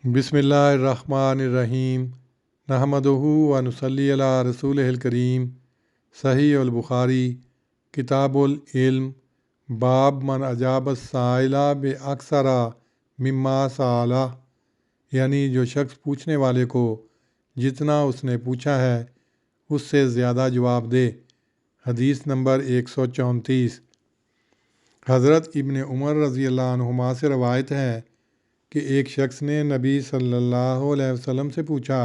بسم اللہ الرحمن الرحیم نحمدہ و نصلی علی رسول الکریم۔ صحیح البخاری کتاب العلم باب من اجاب السائل باکثر مما سألہ، یعنی جو شخص پوچھنے والے کو جتنا اس نے پوچھا ہے اس سے زیادہ جواب دے۔ حدیث نمبر 134۔ حضرت ابن عمر رضی اللہ عنہما سے روایت ہے کہ ایک شخص نے نبی صلی اللہ علیہ وسلم سے پوچھا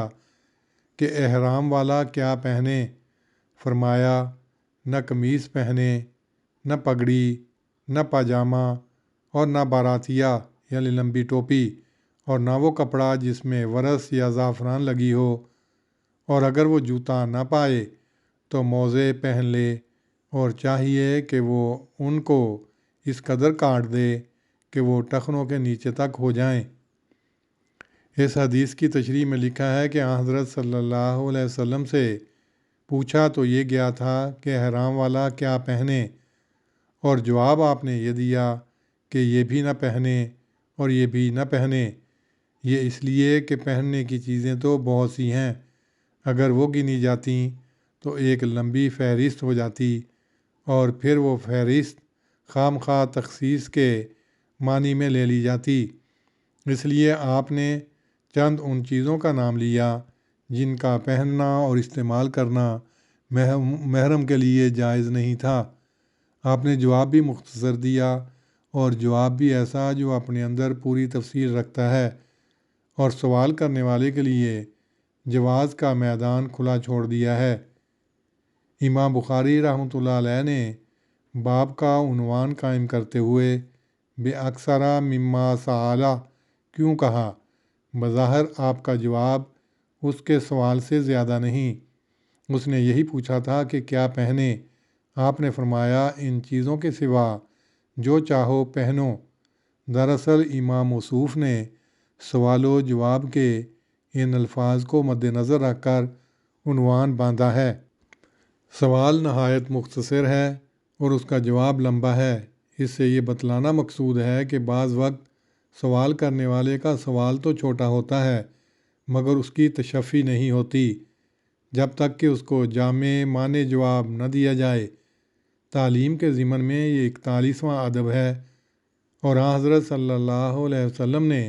کہ احرام والا کیا پہنے؟ فرمایا، نہ قمیص پہنے، نہ پگڑی، نہ پاجامہ، اور نہ باراتیہ یعنی لمبی ٹوپی، اور نہ وہ کپڑا جس میں ورس یا زعفران لگی ہو، اور اگر وہ جوتا نہ پائے تو موزے پہن لے، اور چاہیے کہ وہ ان کو اس قدر کاٹ دے کہ وہ ٹخنوں کے نیچے تک ہو جائیں۔ اس حدیث کی تشریح میں لکھا ہے کہ حضرت صلی اللہ علیہ وسلم سے پوچھا تو یہ گیا تھا کہ احرام والا کیا پہنے، اور جواب آپ نے یہ دیا کہ یہ بھی نہ پہنے اور یہ بھی نہ پہنے۔ یہ اس لیے کہ پہننے کی چیزیں تو بہت سی ہیں، اگر وہ گنی جاتیں تو ایک لمبی فہرست ہو جاتی، اور پھر وہ فہرست خام خواہ تخصیص کے معنی میں لے لی جاتی۔ اس لیے آپ نے چند ان چیزوں کا نام لیا جن کا پہننا اور استعمال کرنا محرم کے لیے جائز نہیں تھا۔ آپ نے جواب بھی مختصر دیا، اور جواب بھی ایسا جو اپنے اندر پوری تفصیل رکھتا ہے، اور سوال کرنے والے کے لیے جواز کا میدان کھلا چھوڑ دیا ہے۔ امام بخاری رحمۃ اللہ علیہ نے باب کا عنوان قائم کرتے ہوئے بے اکثرا مما سآلہ کیوں کہا؟ بظاہر آپ کا جواب اس کے سوال سے زیادہ نہیں۔ اس نے یہی پوچھا تھا کہ کیا پہنے؟ آپ نے فرمایا، ان چیزوں کے سوا جو چاہو پہنو۔ دراصل امام موصوف نے سوال و جواب کے ان الفاظ کو مد نظر رکھ کر عنوان باندھا ہے۔ سوال نہایت مختصر ہے اور اس کا جواب لمبا ہے۔ اس سے یہ بتلانا مقصود ہے کہ بعض وقت سوال کرنے والے کا سوال تو چھوٹا ہوتا ہے مگر اس کی تشفی نہیں ہوتی جب تک کہ اس کو جامع معنی جواب نہ دیا جائے۔ تعلیم کے ضمن میں یہ 41واں ادب ہے، اور حضرت صلی اللہ علیہ وسلم نے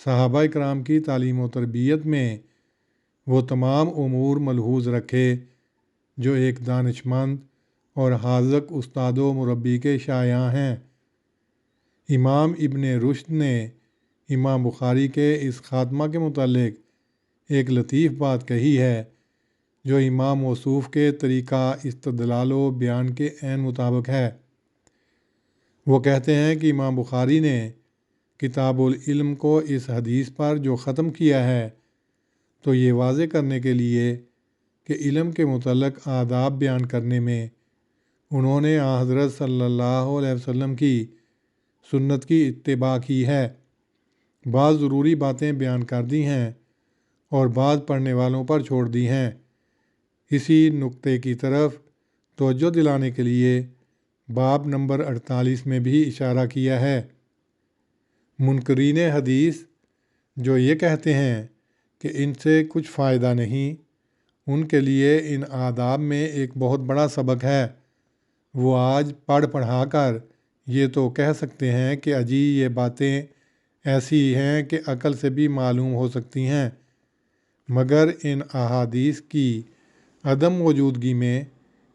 صحابہ کرام کی تعلیم و تربیت میں وہ تمام امور ملحوظ رکھے جو ایک دانشمند اور حاذق استاد و مربی کے شایع ہیں۔ امام ابن رشد نے امام بخاری کے اس خاتمہ کے متعلق ایک لطیف بات کہی ہے جو امام موصوف کے طریقہ استدلال و بیان کے عین مطابق ہے۔ وہ کہتے ہیں کہ امام بخاری نے کتاب العلم کو اس حدیث پر جو ختم کیا ہے تو یہ واضح کرنے کے لیے کہ علم کے متعلق آداب بیان کرنے میں انہوں نے حضرت صلی اللہ علیہ وسلم کی سنت کی اتباع کی ہے۔ بعض ضروری باتیں بیان کر دی ہیں اور بعض پڑھنے والوں پر چھوڑ دی ہیں۔ اسی نقطے کی طرف توجہ دلانے کے لیے باب نمبر 48 میں بھی اشارہ کیا ہے۔ منکرین حدیث جو یہ کہتے ہیں کہ ان سے کچھ فائدہ نہیں، ان کے لیے ان آداب میں ایک بہت بڑا سبق ہے۔ وہ آج پڑھ پڑھا کر یہ تو کہہ سکتے ہیں کہ اجی یہ باتیں ایسی ہیں کہ عقل سے بھی معلوم ہو سکتی ہیں، مگر ان احادیث کی عدم موجودگی میں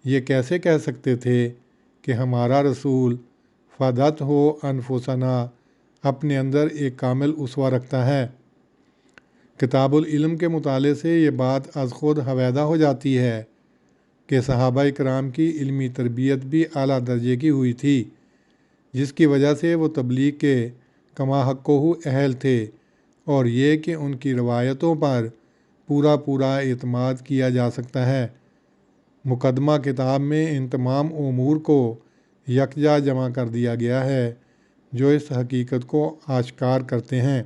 یہ کیسے کہہ سکتے تھے کہ ہمارا رسول فدت ہو انفسنا اپنے اندر ایک کامل اسوہ رکھتا ہے۔ کتاب العلم کے مطالعے سے یہ بات از خود حویدہ ہو جاتی ہے کہ صحابہ کرام کی علمی تربیت بھی اعلیٰ درجے کی ہوئی تھی، جس کی وجہ سے وہ تبلیغ کے کما حقہ اہل تھے، اور یہ کہ ان کی روایتوں پر پورا اعتماد کیا جا سکتا ہے۔ مقدمہ کتاب میں ان تمام امور کو یکجا جمع کر دیا گیا ہے جو اس حقیقت کو آشکار کرتے ہیں۔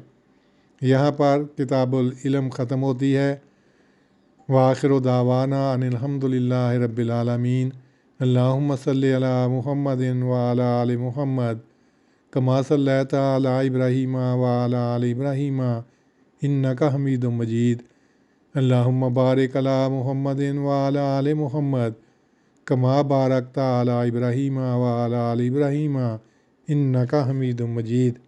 یہاں پر کتاب العلم ختم ہوتی ہے۔ وآخر دعوانا ان الحمد للہ رب العالمین۔ اللہم صلی علی محمد وعلی آل محمد کما صلیت علی ابراہیم وعلی آل ابراہیم انک حمید مجید۔ اللہم بارک علی محمد وعلی آل محمد کما بارکت علی ابراہیم وعلی آل ابراہیم انک حمید مجید۔